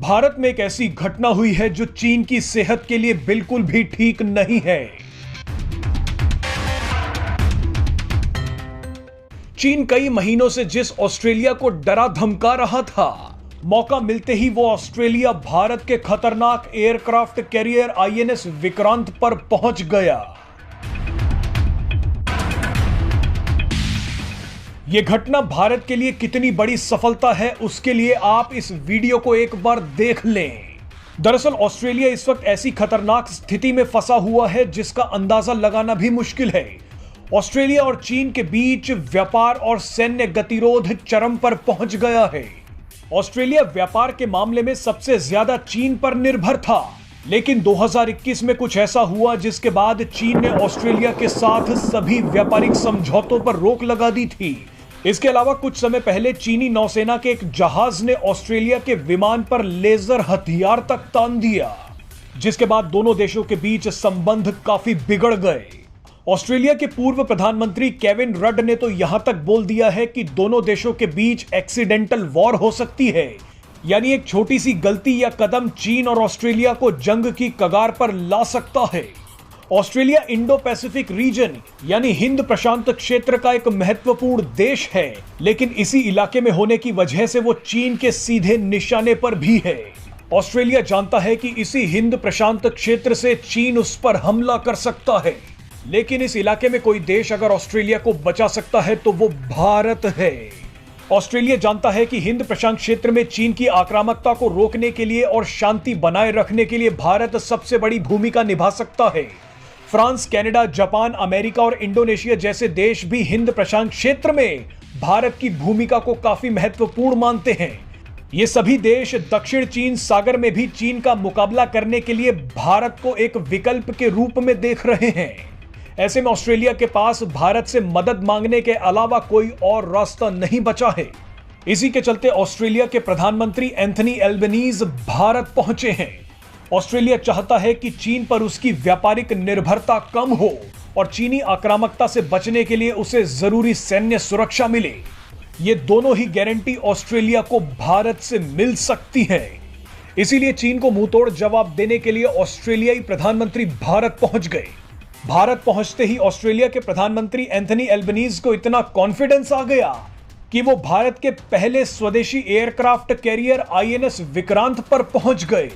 भारत में एक ऐसी घटना हुई है जो चीन की सेहत के लिए बिल्कुल भी ठीक नहीं है। चीन कई महीनों से जिस ऑस्ट्रेलिया को डरा धमका रहा था, मौका मिलते ही वो ऑस्ट्रेलिया भारत के खतरनाक एयरक्राफ्ट कैरियर आईएनएस विक्रांत पर पहुंच गया। यह घटना भारत के लिए कितनी बड़ी सफलता है, उसके लिए आप इस वीडियो को एक बार देख लें। दरअसल ऑस्ट्रेलिया इस वक्त ऐसी खतरनाक स्थिति में फंसा हुआ है जिसका अंदाजा लगाना भी मुश्किल है। ऑस्ट्रेलिया और चीन के बीच व्यापार और सैन्य गतिरोध चरम पर पहुंच गया है। ऑस्ट्रेलिया व्यापार के मामले में सबसे ज्यादा चीन पर निर्भर था, लेकिन 2021 में कुछ ऐसा हुआ जिसके बाद चीन ने ऑस्ट्रेलिया के साथ सभी व्यापारिक समझौतों पर रोक लगा दी थी। इसके अलावा कुछ समय पहले चीनी नौसेना के एक जहाज ने ऑस्ट्रेलिया के विमान पर लेजर हथियार तक तान दिया, जिसके बाद दोनों देशों के बीच संबंध काफी बिगड़ गए। ऑस्ट्रेलिया के पूर्व प्रधानमंत्री केविन रड ने तो यहां तक बोल दिया है कि दोनों देशों के बीच एक्सीडेंटल वॉर हो सकती है, यानी एक छोटी सी गलती या कदम चीन और ऑस्ट्रेलिया को जंग की कगार पर ला सकता है। ऑस्ट्रेलिया इंडो पैसिफिक रीजन यानी हिंद प्रशांत क्षेत्र का एक महत्वपूर्ण देश है, लेकिन इसी इलाके में होने की वजह से वो चीन के सीधे निशाने पर भी है। ऑस्ट्रेलिया जानता है कि इसी हिंद प्रशांत क्षेत्र से चीन उस पर हमला कर सकता है, लेकिन इस इलाके में कोई देश अगर ऑस्ट्रेलिया को बचा सकता है तो वो भारत है। ऑस्ट्रेलिया जानता है कि हिंद प्रशांत क्षेत्र में चीन की आक्रामकता को रोकने के लिए और शांति बनाए रखने के लिए भारत सबसे बड़ी भूमिका निभा सकता है। फ्रांस, कनाडा, जापान, अमेरिका और इंडोनेशिया जैसे देश भी हिंद प्रशांत क्षेत्र में भारत की भूमिका को काफी महत्वपूर्ण मानते हैं। ये सभी देश दक्षिण चीन सागर में भी चीन का मुकाबला करने के लिए भारत को एक विकल्प के रूप में देख रहे हैं। ऐसे में ऑस्ट्रेलिया के पास भारत से मदद मांगने के अलावा कोई और रास्ता नहीं बचा है। इसी के चलते ऑस्ट्रेलिया के प्रधानमंत्री एंथनी एल्बनीज भारत पहुंचे हैं। ऑस्ट्रेलिया चाहता है कि चीन पर उसकी व्यापारिक निर्भरता कम हो और चीनी आक्रामकता से बचने के लिए उसे जरूरी सैन्य सुरक्षा मिले। ये दोनों ही गारंटी ऑस्ट्रेलिया को भारत से मिल सकती है। इसीलिए चीन को मुंहतोड़ जवाब देने के लिए ऑस्ट्रेलियाई प्रधानमंत्री भारत पहुंच गए। भारत पहुंचते ही ऑस्ट्रेलिया के प्रधानमंत्री एंथनी एल्बनीज को इतना कॉन्फिडेंस आ गया कि वो भारत के पहले स्वदेशी एयरक्राफ्ट कैरियर आईएनएस विक्रांत पर पहुंच गए।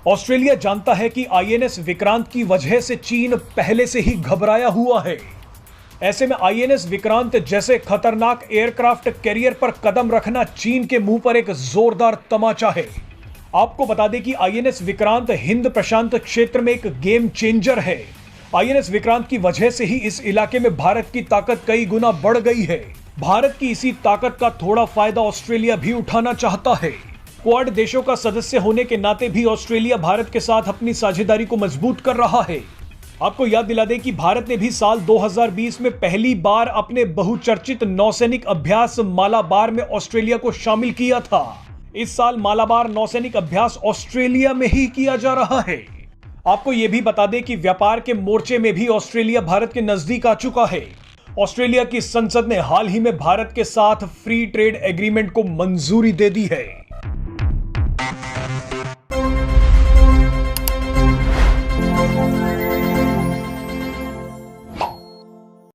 ऑस्ट्रेलिया जानता है कि आईएनएस विक्रांत की वजह से चीन पहले से ही घबराया हुआ है। ऐसे में आईएनएस विक्रांत जैसे खतरनाक एयरक्राफ्ट कैरियर पर कदम रखना चीन के मुंह पर एक जोरदार तमाचा है। आपको बता दें कि आईएनएस विक्रांत हिंद प्रशांत क्षेत्र में एक गेम चेंजर है। आईएनएस विक्रांत की वजह से ही इस इलाके में भारत की ताकत कई गुना बढ़ गई है। भारत की इसी ताकत का थोड़ा फायदा ऑस्ट्रेलिया भी उठाना चाहता है। क्वाड देशों का सदस्य होने के नाते भी ऑस्ट्रेलिया भारत के साथ अपनी साझेदारी को मजबूत कर रहा है। आपको याद दिला दें कि भारत ने भी साल 2020 में पहली बार अपने बहुचर्चित नौसैनिक अभ्यास मालाबार में ऑस्ट्रेलिया को शामिल किया था। इस साल मालाबार नौसैनिक अभ्यास ऑस्ट्रेलिया में ही किया जा रहा है। आपको यह भी बता दें कि व्यापार के मोर्चे में भी ऑस्ट्रेलिया भारत के नजदीक आ चुका है। ऑस्ट्रेलिया की संसद ने हाल ही में भारत के साथ फ्री ट्रेड एग्रीमेंट को मंजूरी दे दी है।